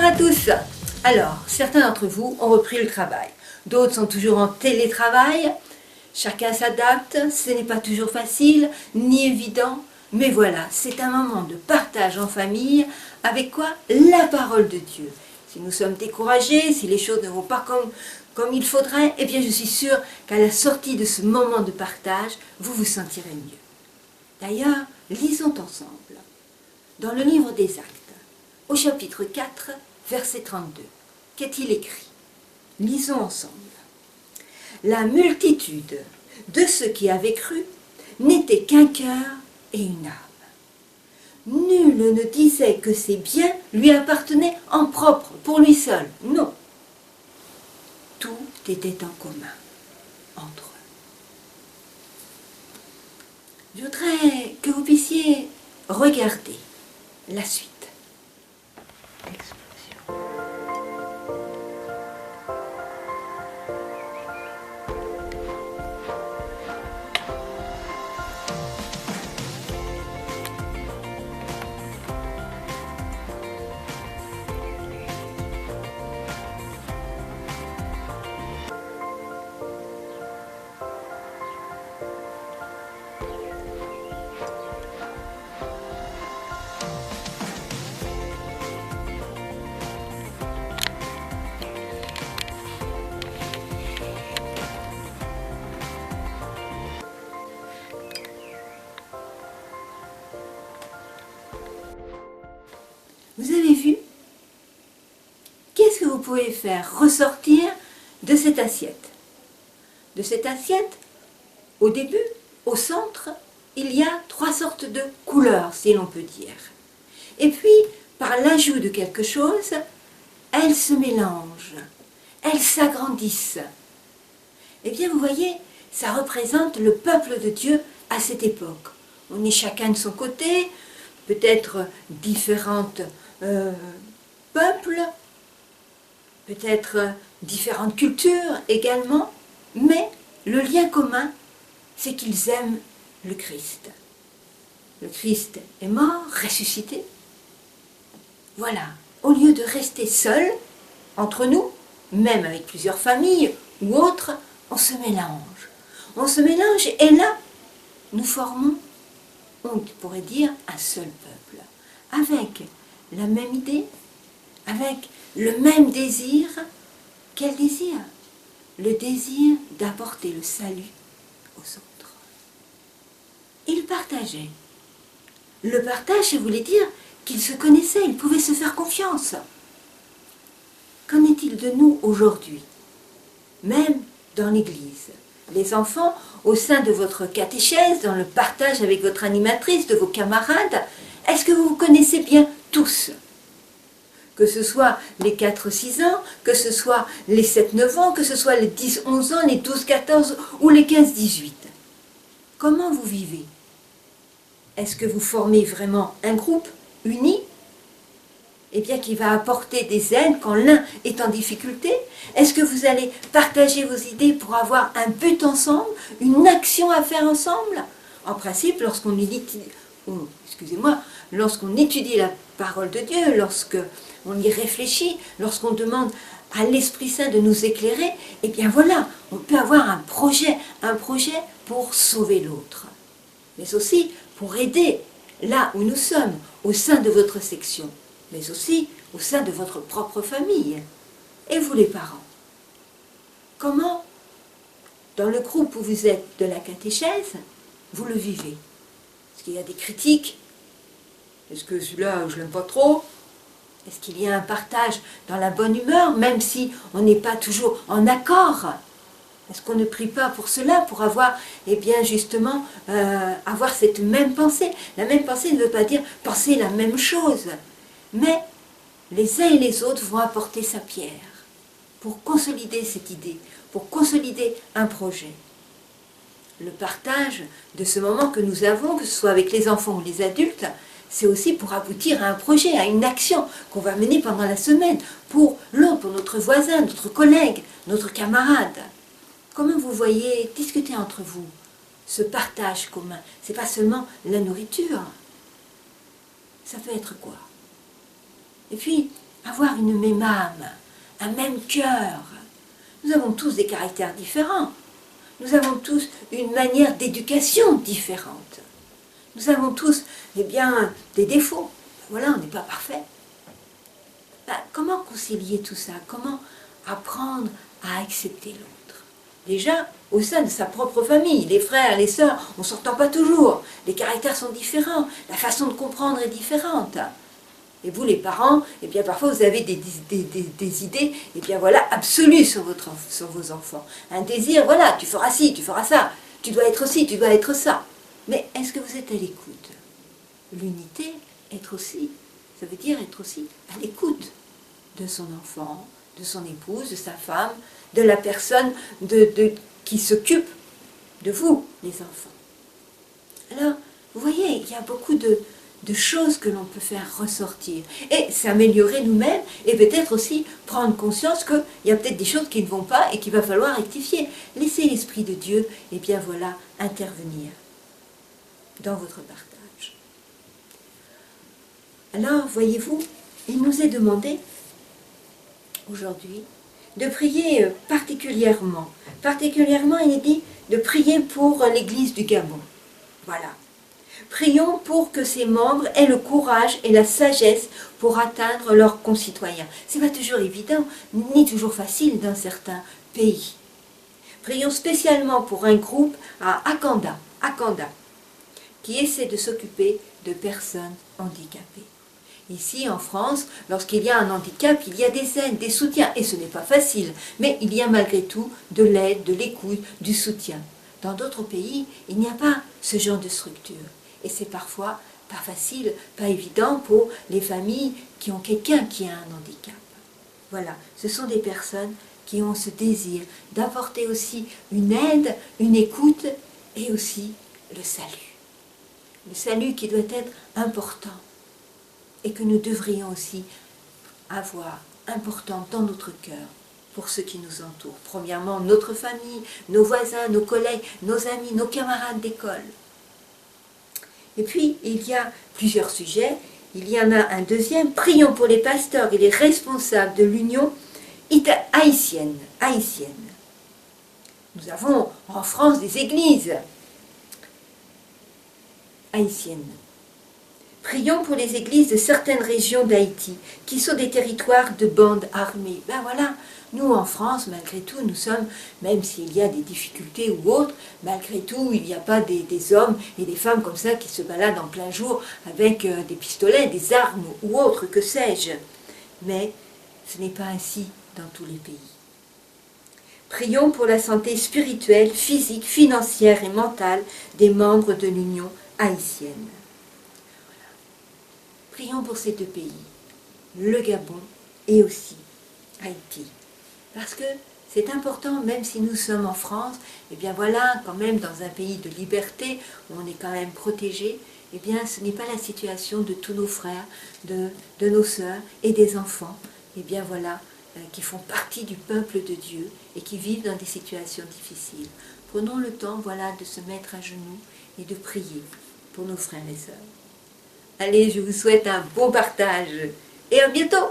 à tous. Alors, certains d'entre vous ont repris le travail. D'autres sont toujours en télétravail. Chacun s'adapte. Ce n'est pas toujours facile, ni évident. Mais voilà, c'est un moment de partage en famille. Avec quoi? La parole de Dieu. Si nous sommes découragés, si les choses ne vont pas comme il faudrait, eh bien je suis sûre qu'à la sortie de ce moment de partage, vous vous sentirez mieux. D'ailleurs, lisons ensemble dans le livre des Actes, au chapitre 4, verset 32. Qu'est-il écrit? Lisons ensemble. La multitude de ceux qui avaient cru n'était qu'un cœur et une âme. Nul ne disait que ses biens lui appartenaient en propre, pour lui seul. Non. Tout était en commun entre eux. Je voudrais que vous puissiez regarder la suite. Explosion. Vous avez vu? Qu'est-ce que vous pouvez faire ressortir de cette assiette? De cette assiette, au début, au centre, il y a 3 sortes de couleurs, si l'on peut dire. Et puis, par l'ajout de quelque chose, elles se mélangent, elles s'agrandissent. Eh bien, vous voyez, ça représente le peuple de Dieu à cette époque. On est chacun de son côté, peut-être différentes peuples, peut-être différentes cultures également, mais le lien commun, c'est qu'ils aiment le Christ. Le Christ est mort, ressuscité. Voilà, au lieu de rester seul, entre nous, même avec plusieurs familles ou autres, on se mélange. On se mélange et là, nous formons, on pourrait dire, un seul peuple, avec la même idée, avec le même désir. Quel désir? Le désir d'apporter le salut aux autres. Ils partageaient. Le partage, ça voulait dire qu'ils se connaissaient, ils pouvaient se faire confiance. Qu'en est-il de nous aujourd'hui? Même dans l'Église. Les enfants, au sein de votre catéchèse, dans le partage avec votre animatrice, de vos camarades, est-ce que vous vous connaissez bien tous? Que ce soit les 4-6 ans, que ce soit les 7-9 ans, que ce soit les 10-11 ans, les 12-14 ou les 15-18. Comment vous vivez? Est-ce que vous formez vraiment un groupe uni? Eh bien, qui va apporter des aides quand l'un est en difficulté? Est-ce que vous allez partager vos idées pour avoir un but ensemble, une action à faire ensemble? En principe, lorsqu'on étudie la parole de Dieu, lorsqu'on y réfléchit, lorsqu'on demande à l'Esprit Saint de nous éclairer, eh bien voilà, on peut avoir un projet pour sauver l'autre. Mais aussi pour aider là où nous sommes, au sein de votre section, mais aussi au sein de votre propre famille. Et vous les parents, comment, dans le groupe où vous êtes de la catéchèse, vous le vivez? Est-ce qu'il y a des critiques? Est-ce que celui-là, je l'aime pas trop? Est-ce qu'il y a un partage dans la bonne humeur, même si on n'est pas toujours en accord? Est-ce qu'on ne prie pas pour cela, pour avoir, eh bien justement, avoir cette même pensée? La même pensée ne veut pas dire penser la même chose, mais les uns et les autres vont apporter sa pierre pour consolider cette idée, pour consolider un projet. Le partage de ce moment que nous avons, que ce soit avec les enfants ou les adultes, c'est aussi pour aboutir à un projet, à une action qu'on va mener pendant la semaine pour l'autre, pour notre voisin, notre collègue, notre camarade. Comment vous voyez discuter entre vous ce partage commun? Ce n'est pas seulement la nourriture. Ça peut être quoi? Et puis, avoir une même âme, un même cœur. Nous avons tous des caractères différents. Nous avons tous une manière d'éducation différente. Nous avons tous, eh bien, des défauts. Voilà, on n'est pas parfait. Ben, comment concilier tout ça? Comment apprendre à accepter l'autre? Déjà, au sein de sa propre famille, les frères, les sœurs, on ne s'entend pas toujours. Les caractères sont différents. La façon de comprendre est différente. Et vous, les parents, eh bien, parfois vous avez des idées, eh bien, voilà, absolues sur vos enfants. Un désir, voilà, tu feras ci, tu feras ça, tu dois être ci, tu dois être ça. Mais est-ce que vous êtes à l'écoute? L'unité, être aussi, ça veut dire être aussi à l'écoute de son enfant, de son épouse, de sa femme, de la personne qui s'occupe de vous, les enfants. Alors, vous voyez, il y a beaucoup de choses que l'on peut faire ressortir et s'améliorer nous-mêmes et peut-être aussi prendre conscience qu'il y a peut-être des choses qui ne vont pas et qu'il va falloir rectifier. Laissez l'Esprit de Dieu, et bien voilà, intervenir dans votre partage. Alors, voyez-vous, il nous est demandé aujourd'hui de prier particulièrement. Particulièrement, il est dit de prier pour l'Église du Gabon. Voilà. Prions pour que ses membres aient le courage et la sagesse pour atteindre leurs concitoyens. Ce n'est pas toujours évident, ni toujours facile dans certains pays. Prions spécialement pour un groupe à Akanda, qui essaie de s'occuper de personnes handicapées. Ici, en France, lorsqu'il y a un handicap, il y a des aides, des soutiens, et ce n'est pas facile, mais il y a malgré tout de l'aide, de l'écoute, du soutien. Dans d'autres pays, il n'y a pas ce genre de structure. Et c'est parfois pas facile, pas évident pour les familles qui ont quelqu'un qui a un handicap. Voilà, ce sont des personnes qui ont ce désir d'apporter aussi une aide, une écoute et aussi le salut. Le salut qui doit être important et que nous devrions aussi avoir important dans notre cœur pour ceux qui nous entourent. Premièrement, notre famille, nos voisins, nos collègues, nos amis, nos camarades d'école. Et puis, il y a plusieurs sujets. Il y en a un deuxième. Prions pour les pasteurs et les responsables de l'Union haïtienne. Nous avons en France des églises haïtiennes. Prions pour les églises de certaines régions d'Haïti, qui sont des territoires de bandes armées. Ben voilà, nous en France, malgré tout, nous sommes, même s'il y a des difficultés ou autres, malgré tout, il n'y a pas des hommes et des femmes comme ça qui se baladent en plein jour avec des pistolets, des armes ou autres, que sais-je. Mais ce n'est pas ainsi dans tous les pays. Prions pour la santé spirituelle, physique, financière et mentale des membres de l'Union haïtienne. Prions pour ces deux pays, le Gabon et aussi Haïti. Parce que c'est important, même si nous sommes en France, et bien voilà, quand même dans un pays de liberté, où on est quand même protégé, et bien ce n'est pas la situation de tous nos frères, de nos sœurs et des enfants, et bien voilà, qui font partie du peuple de Dieu et qui vivent dans des situations difficiles. Prenons le temps, voilà, de se mettre à genoux et de prier pour nos frères et sœurs. Allez, je vous souhaite un bon partage et à bientôt!